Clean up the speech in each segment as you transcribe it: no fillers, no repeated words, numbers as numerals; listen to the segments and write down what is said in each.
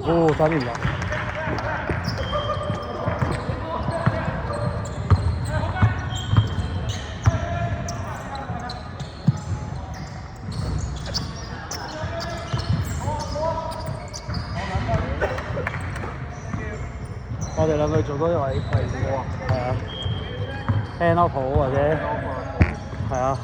哦，差點啦。我哋兩個做多一位替補啊，係啊 ，hand off 好或者係啊。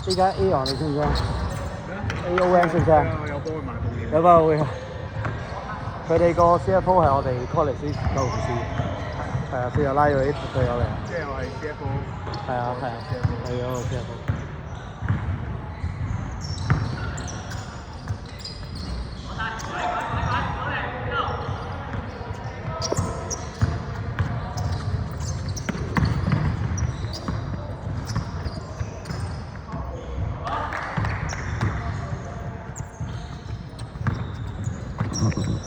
依家 A 你知唔知啊 ？AON 識唔識啊？有幫佢買保險。有幫會。佢哋個 CFO 係我哋 college 舊同事，係啊，佢又拉咗啲隊友嚟。即係我係 CFO。係啊係啊，係嗰個 CFO。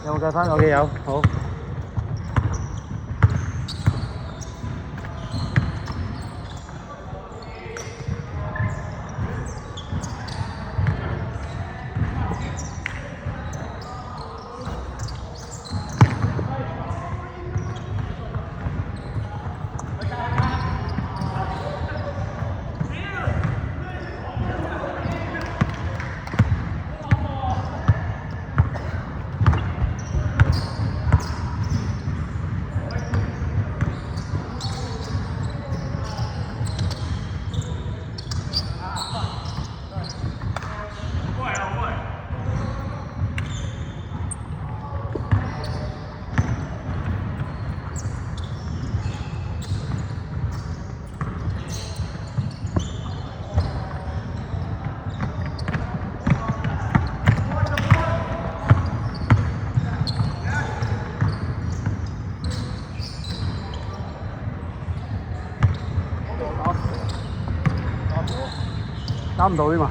有冇計翻？OK，有，好。打唔到添嘛？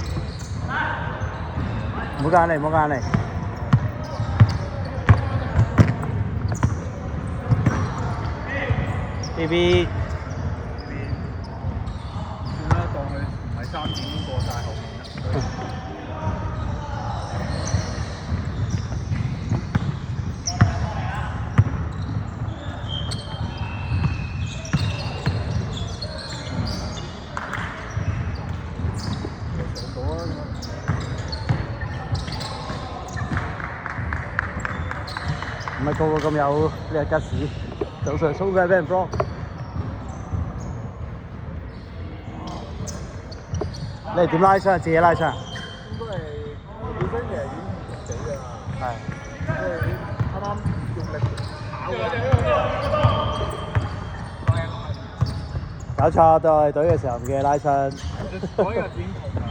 唔好揀你，唔好揀你。BB。算啦，當佢唔係3點過曬後面啦。唔係個個咁有呢個吉士，早上蘇雞俾人 block。你係點拉槍？自己拉槍？應該係本身其實已經死㗎啦。係。即係啱啱用力跑㗎。搞錯，對隊嘅時候唔記得拉槍。嗰日已經痛啦。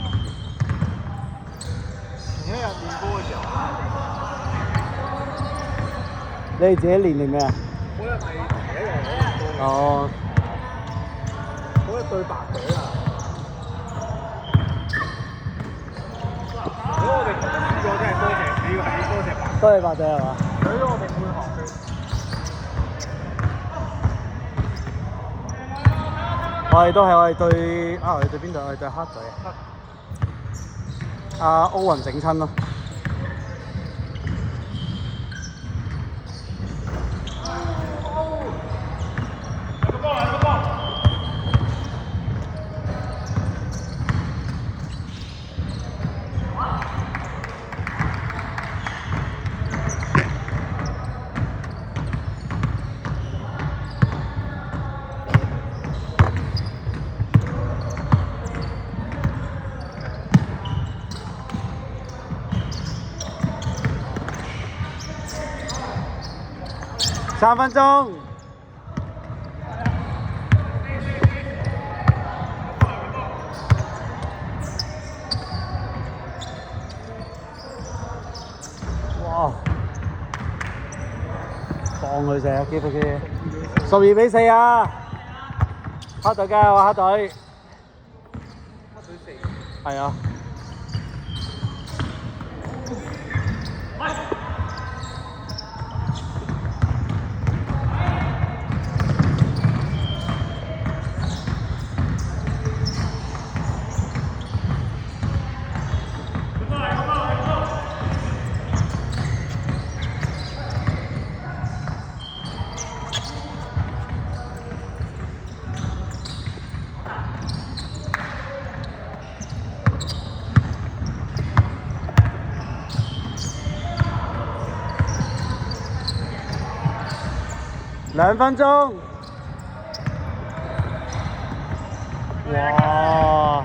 前一日練波嘅時候。你哋自己練定咩啊？嗰日係前一日我練波。哦。嗰日對白隊啊！如果我哋輸咗，真係多謝，你要係多謝白。多謝白隊係嘛？俾咗我哋半學期。我哋都係我哋對我哋對邊隊？我哋對黑隊。阿歐雲整親咯。3分鐘。哇！放佢射機飛機，12-4啊！黑隊加油啊！黑隊。係啊。2分鐘。哇！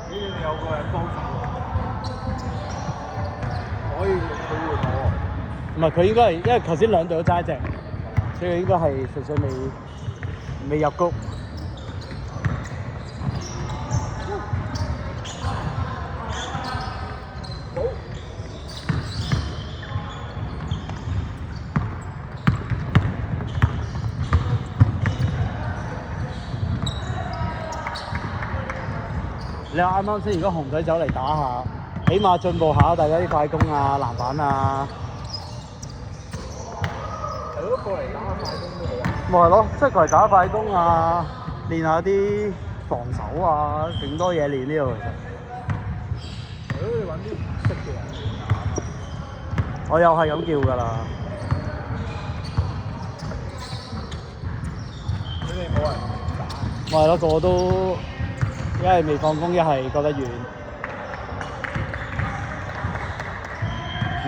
呢邊有個人幫手喎，可以佢換我。唔係佢應該係，因為頭先兩隊都揸一隻，所以佢應該係純粹未入谷。你啱啱先，如果紅隊走嚟打下，起碼進步下大家啲快攻啊、籃板啊。係咯，過嚟打下快攻都好啊。咪係咯，即係過嚟打下快攻啊，練下啲防守啊，勁多嘢練呢度其實。係咯，你揾啲唔識嘅人嚟打。我又係咁叫㗎啦。佢哋冇人打。咪係咯，個個都一係未放工，一係覺得遠。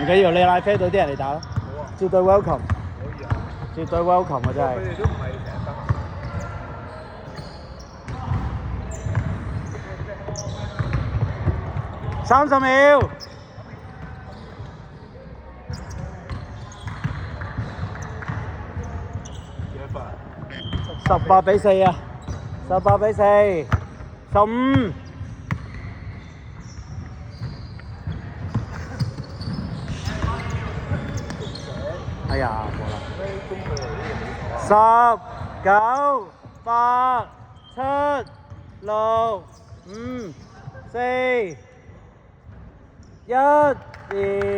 唔緊要，你拉飛隊啲人嚟打咯。好啊。絕對 welcome。可以啊。絕對 welcome 啊！真係。佢哋都唔係成日得。30秒。幾多分？18-4啊！18-4。15。哎呀，冇啦。10、9、8、7、6、5、4、1、2。